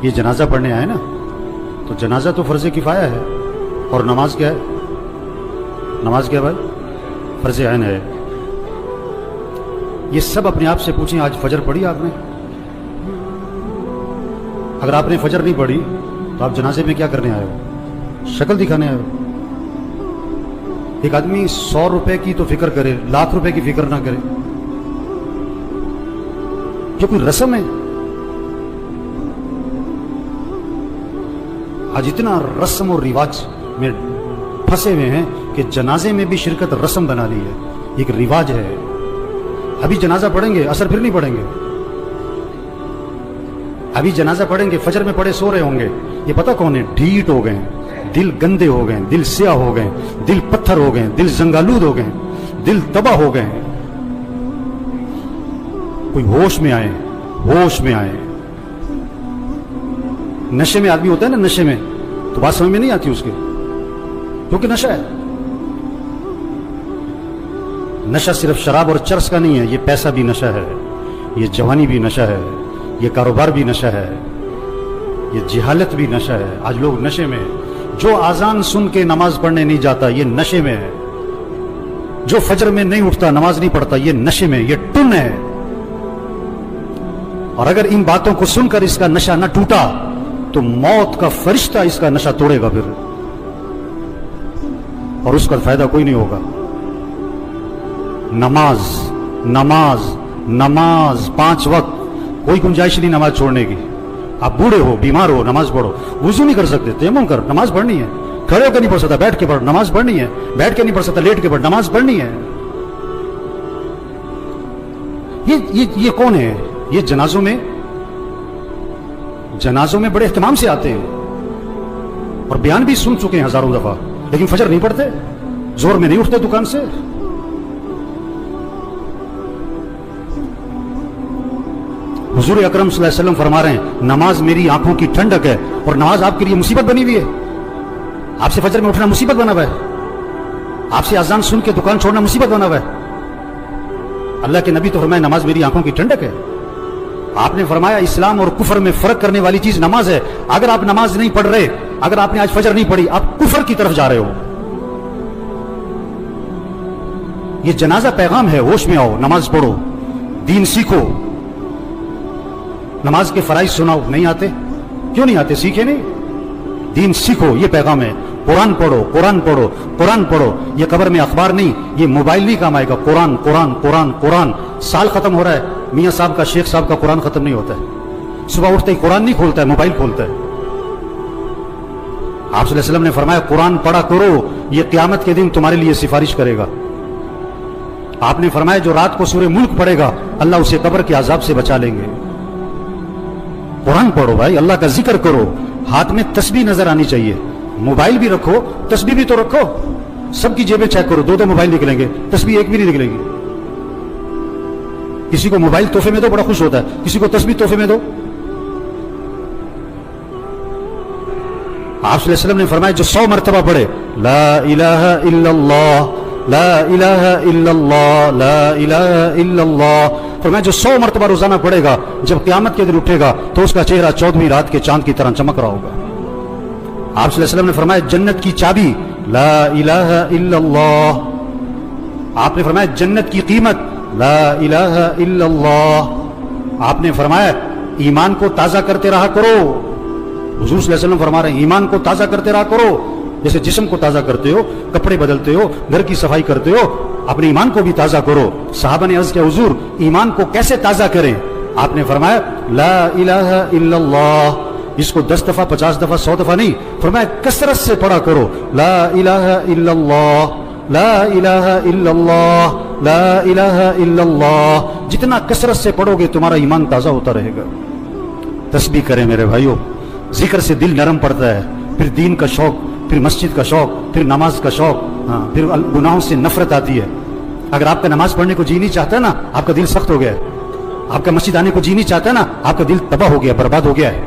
یہ جنازہ پڑھنے آئے نا، تو جنازہ تو فرض کفایہ ہے، اور نماز کیا ہے؟ نماز کیا بھائی؟ فرض عین ہے۔ یہ سب اپنے آپ سے پوچھیں، آج فجر پڑھی آپ نے؟ اگر آپ نے فجر نہیں پڑھی تو آپ جنازے میں کیا کرنے آئے ہو؟ شکل دکھانے آئے ہو؟ ایک آدمی 100 روپے کی تو فکر کرے، لاکھ روپے کی فکر نہ کرے، جو کوئی رسم ہے۔ آج اتنا رسم اور رواج میں پھنسے ہوئے ہیں کہ جنازے میں بھی شرکت رسم بنا لی ہے، ایک رواج ہے۔ ابھی جنازہ پڑھیں گے، اثر پھر نہیں پڑھیں گے۔ ابھی جنازہ پڑھیں گے، فجر میں پڑھے سو رہے ہوں گے، یہ پتہ کون ہے؟ ڈھیٹ ہو گئے ہیں، دل گندے ہو گئے ہیں، دل سیاہ ہو گئے ہیں، دل پتھر ہو گئے ہیں، دل زنگالود ہو گئے ہیں، دل تباہ ہو گئے ہیں۔ کوئی ہوش میں آئے، ہوش میں آئے۔ نشے میں آدمی ہوتا ہے نا، نشے میں تو بات سمجھ میں نہیں آتی اس کے، کیونکہ نشہ ہے۔ نشہ صرف شراب اور چرس کا نہیں ہے، یہ پیسہ بھی نشہ ہے، یہ جوانی بھی نشہ ہے، یہ کاروبار بھی نشہ ہے، یہ جہالت بھی نشہ ہے۔ آج لوگ نشے میں، جو اذان سن کے نماز پڑھنے نہیں جاتا یہ نشے میں ہے، جو فجر میں نہیں اٹھتا نماز نہیں پڑھتا یہ نشے میں، یہ ٹن ہے۔ اور اگر ان باتوں کو سن کر اس کا نشہ نہ ٹوٹا تو موت کا فرشتہ اس کا نشہ توڑے گا پھر، اور اس کا فائدہ کوئی نہیں ہوگا۔ نماز نماز نماز 5 وقت، کوئی گنجائش نہیں نماز چھوڑنے کی۔ آپ بوڑھے ہو، بیمار ہو، نماز پڑھو۔ وضو نہیں کر سکتے، تیمم کر، نماز پڑھنی ہے۔ کھڑے ہو کے نہیں پڑھ سکتا، بیٹھ کے پڑھ، نماز پڑھنی ہے۔ بیٹھ کے نہیں پڑھ سکتا، لیٹ کے پڑھ، نماز پڑھنی ہے۔ یہ کون ہے؟ یہ جنازوں میں بڑے اہتمام سے آتے ہیں اور بیان بھی سن چکے ہیں ہزاروں دفعہ، لیکن فجر نہیں پڑھتے، زور میں نہیں اٹھتے دکان سے۔ حضور اکرم صلی اللہ علیہ وسلم فرما رہے ہیں نماز میری آنکھوں کی ٹھنڈک ہے، اور نماز آپ کے لیے مصیبت بنی ہوئی ہے۔ آپ سے فجر میں اٹھنا مصیبت بنا ہوا ہے، آپ سے اذان سن کے دکان چھوڑنا مصیبت بنا ہوا ہے۔ اللہ کے نبی تو فرمایا نماز میری آنکھوں کی ٹھنڈک ہے۔ آپ نے فرمایا اسلام اور کفر میں فرق کرنے والی چیز نماز ہے۔ اگر آپ نماز نہیں پڑھ رہے، اگر آپ نے آج فجر نہیں پڑھی، آپ کفر کی طرف جا رہے ہو۔ یہ جنازہ پیغام ہے، ہوش میں آؤ، نماز پڑھو، دین سیکھو۔ نماز کے فرائض سناؤ، نہیں آتے؟ کیوں نہیں آتے؟ سیکھے نہیں؟ دین سیکھو، یہ پیغام ہے۔ قرآن پڑھو، قرآن پڑھو، قرآن پڑھو۔ یہ قبر میں اخبار نہیں، یہ موبائل نہیں کام آئے گا۔ قرآن قرآن قرآن قرآن۔ سال ختم ہو رہا ہے، میاں صاحب کا، شیخ صاحب کا قرآن ختم نہیں ہوتا ہے۔ صبح اٹھتے ہی قرآن نہیں کھولتا ہے، موبائل کھولتا ہے۔ آپ صلی اللہ علیہ وسلم نے فرمایا قرآن پڑھا کرو، یہ قیامت کے دن تمہارے لیے سفارش کرے گا۔ آپ نے فرمایا جو رات کو سورہ ملک پڑھے گا اللہ اسے قبر کے عذاب سے بچا لیں گے۔ قرآن پڑھو بھائی، اللہ کا ذکر کرو، ہاتھ میں تسبیح نظر آنی چاہیے۔ موبائل بھی رکھو، تسبیح بھی تو رکھو۔ سب کی جیبیں چیک کرو، 2 موبائل نکلیں گے، تسبیح ایک بھی نہیں نکلے گی۔ کسی کو موبائل تحفے میں دو، بڑا خوش ہوتا ہے، کسی کو تسبیح تحفے میں دو۔ آپ صلی اللہ علیہ وسلم نے فرمایا جو 100 مرتبہ پڑھے لا الہ الا اللہ لا الہ الا اللہ لا الہ الا اللہ، فرمایا جو 100 مرتبہ روزانہ پڑھے گا جب قیامت کے دن اٹھے گا تو اس کا چہرہ 14ویں رات کے چاند کی طرح چمک رہا ہوگا۔ آپ صلی اللہ علیہ وسلم نے فرمایا جنت کی چابی لا الہ الا اللہ۔ آپ نے فرمایا جنت کی قیمت لا الہ الا اللہ۔ آپ نے فرمایا ایمان کو تازہ کرتے رہا کرو۔ حضور صلی اللہ علیہ وسلم فرما رہے ہیں ایمان کو تازہ کرتے رہا کرو، جیسے جسم کو تازہ کرتے ہو، کپڑے بدلتے ہو، گھر کی صفائی کرتے ہو، اپنے ایمان کو بھی تازہ کرو۔ صحابہ نے عرض کیا حضور ایمان کو کیسے تازہ کریں؟ آپ نے فرمایا لا الہ الا اللہ، اس کو 10 دفعہ 50 دفعہ 100 دفعہ نہیں، فرمایا کثرت سے پڑھا کرو لا الہ الا اللہ لا الہ الا اللہ لا الہ الا اللہ۔ جتنا کثرت سے پڑھو گے تمہارا ایمان تازہ ہوتا رہے گا۔ تسبیح کریں میرے بھائیوں، ذکر سے دل نرم پڑتا ہے، پھر دین کا شوق، پھر مسجد کا شوق، پھر نماز کا شوق، پھر گناہوں سے نفرت آتی ہے۔ اگر آپ کا نماز پڑھنے کو جی نہیں چاہتا نا، آپ کا دل سخت ہو گیا ہے۔ آپ کا مسجد آنے کو جی نہیں چاہتا نا، آپ کا دل تباہ ہو گیا، برباد ہو گیا ہے۔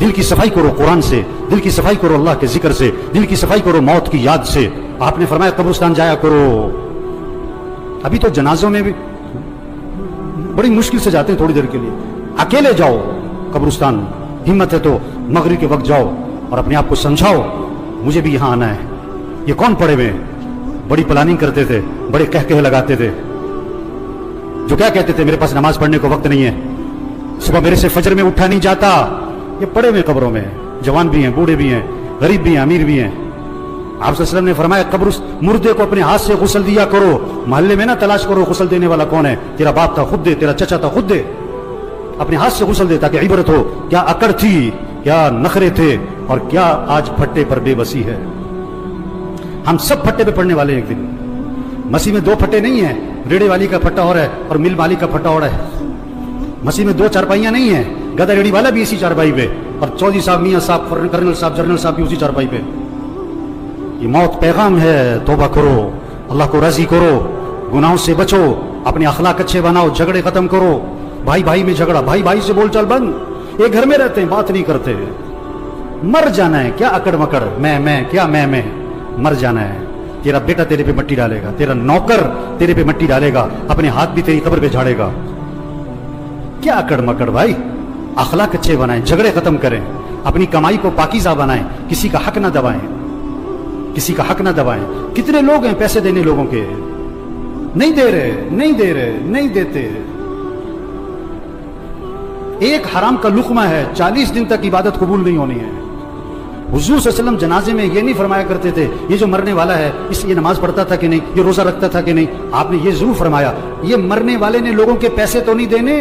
دل کی صفائی کرو قرآن سے، دل کی صفائی کرو اللہ کے ذکر سے، دل کی صفائی کرو موت کی یاد سے۔ آپ نے فرمایا قبرستان جایا کرو۔ ابھی تو جنازوں میں بھی بڑی مشکل سے جاتے ہیں، تھوڑی دیر کے لیے اکیلے جاؤ قبرستان، हिम्मत है तो मगरिब के वक्त जाओ और अपने आप को समझाओ मुझे भी यहाँ आना है। ये कौन पड़े हुए बड़ी प्लानिंग करते थे, बड़े कह लगाते थे, जो क्या कहते थे मेरे पास नमाज पढ़ने को वक्त नहीं है, सुबह मेरे से फजर में उठा नहीं जाता। ये पड़े हुए कब्रों में, जवान भी हैं, बूढ़े भी हैं, गरीब भी हैं, अमीर भी हैं। आप सल्लल्लाहु अलैहि वसल्लम ने फरमाया कब्र मुर्दे को अपने हाथ से गुस्ल दिया करो, मोहल्ले में ना तलाश करो गुस्ल देने वाला कौन है, तेरा बाप था खुद दे, तेरा चचा था खुद दे, अपने हाथ से गुस्ल दे ताकि इबरत हो क्या अकड़ थी, क्या नखरे थे और क्या आज फट्टे पर बेबसी है। हम सब फट्टे पे पड़ने वाले हैं एक दिन। मसीह में दो फट्टे नहीं है, रेड़े वाली का फट्टा और है और मिल मालिक का फट्टा और है। मसीह में दो चारपाइयां नहीं है, गधा रेड़ी वाला भी इसी चारपाई पे और चौधरी साहब, मियां साहब, कर्नल साहब, जनरल साहब भी उसी चारपाई पे। ये मौत पैगाम है, तौबा करो, अल्लाह को राजी करो, गुनाहों से बचो, अपने अखलाक अच्छे बनाओ, झगड़े खत्म करो। भाई भाई में झगड़ा, भाई भाई से बोलचाल बंद, एक घर में रहते हैं बात नहीं करते। मर जाना है, क्या अकड़ मकड़, मैं क्या मैं, मर जाना है। तेरा बेटा तेरे पे मट्टी डालेगा, तेरा नौकर तेरे पे मट्टी डालेगा, अपने हाथ भी तेरी कब्र पे झाड़ेगा। क्या अकड़ मकड़ भाई, अखलाक अच्छे बनाएं, झगड़े खत्म करें, अपनी कमाई को पाकीज़ा बनाएं, किसी का हक ना दबाएं, किसी का हक ना दबाएं। कितने लोग हैं पैसे देने लोगों के, नहीं दे रहे, नहीं दे रहे, नहीं देते। एक हराम का लुकमा है, 40 दिन तक इबादत कबूल नहीं होनी है। हुजूर सल्लल्लाहु अलैहि वसल्लम जनाजे में ये नहीं फरमाया करते थे ये जो मरने वाला है इस ये नमाज पढ़ता था कि नहीं, ये रोजा रखता था कि नहीं। आपने ये जरूर फरमाया ये मरने वाले ने लोगों के पैसे तो नहीं देने।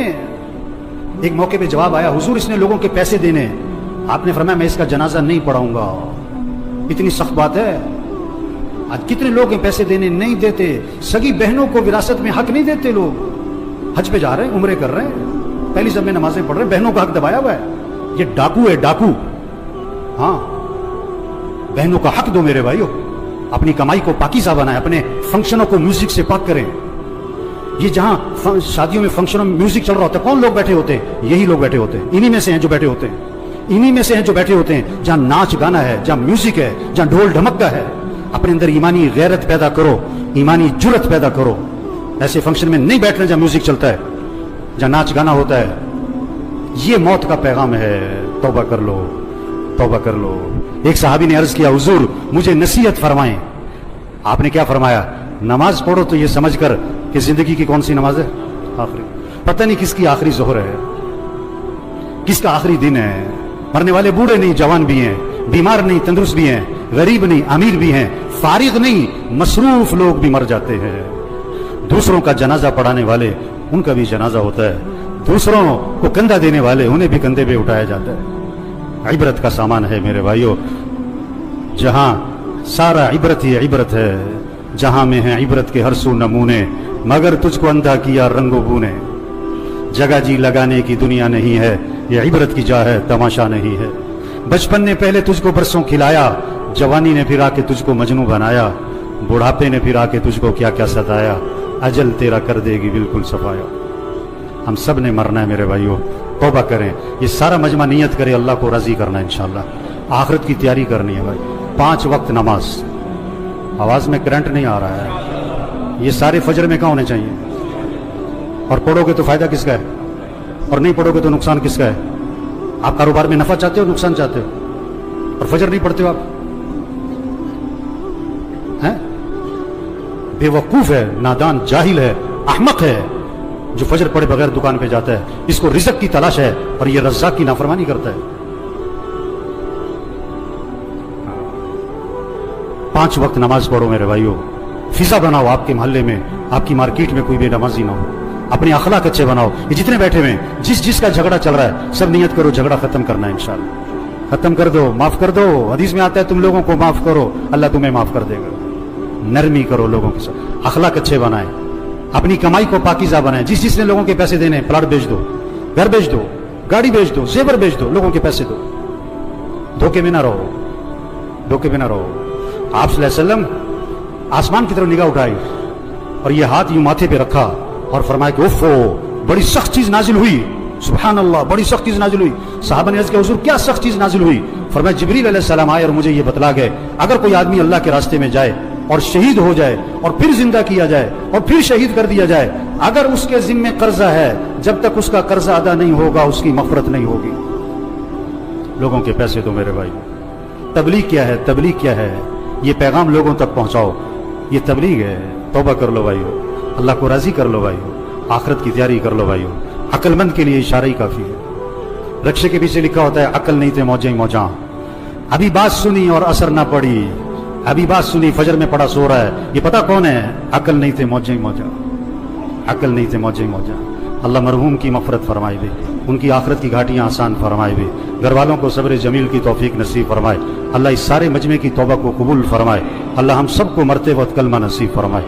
एक मौके पे जवाब आया, हुजूर इसने लोगों के पैसे देने। आपने फरमाया मैं इसका जनाजा नहीं पढ़ाऊंगा। इतनी सख्त बात है। आज कितने लोग हैं पैसे देने नहीं देते, सगी बहनों को विरासत में हक नहीं देते। लोग हज पे जा रहे हैं, उम्रे कर रहे हैं, पहली सब में नमाजें पढ़ रहे हैं, बहनों का हक दबाया हुआ है। ये डाकू है, डाकू। हाँ, बहनों का हक दो मेरे भाइयों, अपनी कमाई को पाकीज़ा बनाएं, अपने फंक्शनों को म्यूजिक से पाक करें। ये जहां शादियों में फंक्शनों में म्यूजिक चल रहा होता है, कौन लोग बैठे होते हैं? यही लोग बैठे होते हैं, इन्हीं में से हैं जो बैठे होते हैं, इन्हीं में से हैं जो बैठे होते हैं। जहां नाच गाना है, जहां म्यूजिक है, जहां ढोल ढमक्का है, अपने अंदर ईमानी गैरत पैदा करो, ईमानी जुर्रत पैदा करो। ऐसे फंक्शन में नहीं बैठना जहां म्यूजिक चलता है, जहां नाच गाना होता है। ये मौत का पैगाम है। तौबा कर लो, तौबा कर लो। एक सहाबी ने अर्ज किया, हुजूर मुझे नसीहत फरमाएं। आपने क्या फरमाया? नमाज पढ़ो तो ये समझकर कि जिंदगी की कौन सी नमाज है? आखिरी। पता नहीं किसकी आखिरी जोहर है, किसका आखिरी दिन है। मरने वाले बूढ़े नहीं, जवान भी हैं, बीमार नहीं, तंदुरुस्त भी हैं, गरीब नहीं, अमीर भी हैं, फारिग नहीं, मसरूफ लोग भी मर जाते हैं। दूसरों का जनाजा पढ़ाने वाले, उनका भी जनाजा होता है। दूसरों को कंधा देने वाले, उन्हें भी कंधे पे उठाया जाता है। इबरत का सामान है मेरे भाइयों, जहां सारा इबरत ही इबरत है, जहां में है इबरत के हर सू नमूने, मगर तुझको अंधा किया रंगो बूने। जगह जी लगाने की दुनिया नहीं है, ये इबरत की जा है, तमाशा नहीं है। बचपन ने पहले तुझको बरसों खिलाया, जवानी ने फिर आके तुझको मजनू बनाया, बुढ़ापे ने फिर आके तुझको क्या क्या सताया, अजल तेरा कर देगी बिल्कुल सफाया। हम सब ने मरना है मेरे भाइयों, तौबा करें। ये सारा मजमा नियत करे अल्लाह को राजी करना है इंशाअल्लाह। आखिरत की तैयारी करनी है भाई। 5 वक्त नमाज। आवाज में करंट नहीं आ रहा है, ये सारे फजर में कहाँ होने चाहिए? और पढ़ोगे तो फायदा किसका है, और नहीं पढ़ोगे तो नुकसान किसका है? आप कारोबार में नफा चाहते हो, नुकसान चाहते हो, और फजर नहीं पढ़ते हो आप? हैं? बेवकूफ है, नादान, जाहिल है, अहमक है जो फजर पढ़े बगैर दुकान पे जाता है। इसको रिज़्क की तलाश है और ये रज़्ज़ाक़ की नाफरमानी करता है। 5 वक्त नमाज पढ़ो मेरे भाइयों। फिजा बनाओ आपके मोहल्ले में, आपकी मार्केट में कोई बेनमाजी ना हो। अपने अखलाक अच्छे बनाओ। ये जितने बैठे हुए हैं, जिसका झगड़ा चल रहा है, सब नियत करो झगड़ा खत्म करना है इंशाअल्लाह। खत्म कर दो, माफ कर दो। हदीस में आता है तुम लोगों को माफ करो, अल्लाह तुम्हें माफ कर देगा। नरमी करो लोगों के साथ, अखलाक अच्छे बनाए, अपनी कमाई को पाकीज़ा बनाए। जिसने लोगों के पैसे देने, प्लाट बेच दो, घर बेच दो, गाड़ी बेच दो, जेवर बेच दो, लोगों के पैसे दो। धोखे में ना रहो, धोखे में ना रहो। आप सल्लल्लाहु अलैहि वसल्लम आसमान की तरफ निगाह उठाई और ये हाथ यूं माथे पे रखा और फरमाया कि उफ़ो, बड़ी सख्त चीज नाजिल हुई। सुभान अल्लाह, बड़ी सख्त चीज नाजिल हुई। सहाबा ने अर्ज़ किया, हुजूर क्या सख्त चीज नाजिल हुई? फरमाया जिब्रील अलैहिस्सलाम आए और मुझे ये बतला गए, अगर कोई आदमी अल्लाह के रास्ते में जाए और शहीद हो जाए और फिर जिंदा किया जाए और फिर शहीद कर दिया जाए, अगर उसके जिम्मे कर्जा है, जब तक उसका कर्जा अदा नहीं होगा उसकी मग़फ़िरत नहीं होगी। لوگوں کے پیسے دو میرے بھائی. تبلیغ کیا ہے؟ تبلیغ کیا ہے؟ یہ پیغام لوگوں تک پہنچاؤ، یہ تبلیغ ہے. توبہ کر لو بھائیو، اللہ کو راضی کر لو بھائیو، آخرت کی تیاری کر لو بھائیو. عقل مند کے لیے اشارہ ہی کافی ہے. رکشے کے پیچھے لکھا ہوتا ہے عقل نہیں تھے موجیں موجاں. ابھی بات سنی اور اثر نہ پڑی، ابھی بات سنی فجر میں پڑا سو رہا ہے. یہ پتا کون ہے؟ عقل نہیں تھے موجیں موجاں، عقل نہیں تھے موجیں موجاں. اللہ مرحوم کی مغفرت فرمائے دے، ان کی آخرت کی گھاٹیاں آسان فرمائے دے، گھر والوں کو صبر جمیل کی توفیق نصیب فرمائے. اللہ اس سارے مجمع کی توبہ کو قبول فرمائے. اللہ ہم سب کو مرتے وقت کلمہ نصیب فرمائے.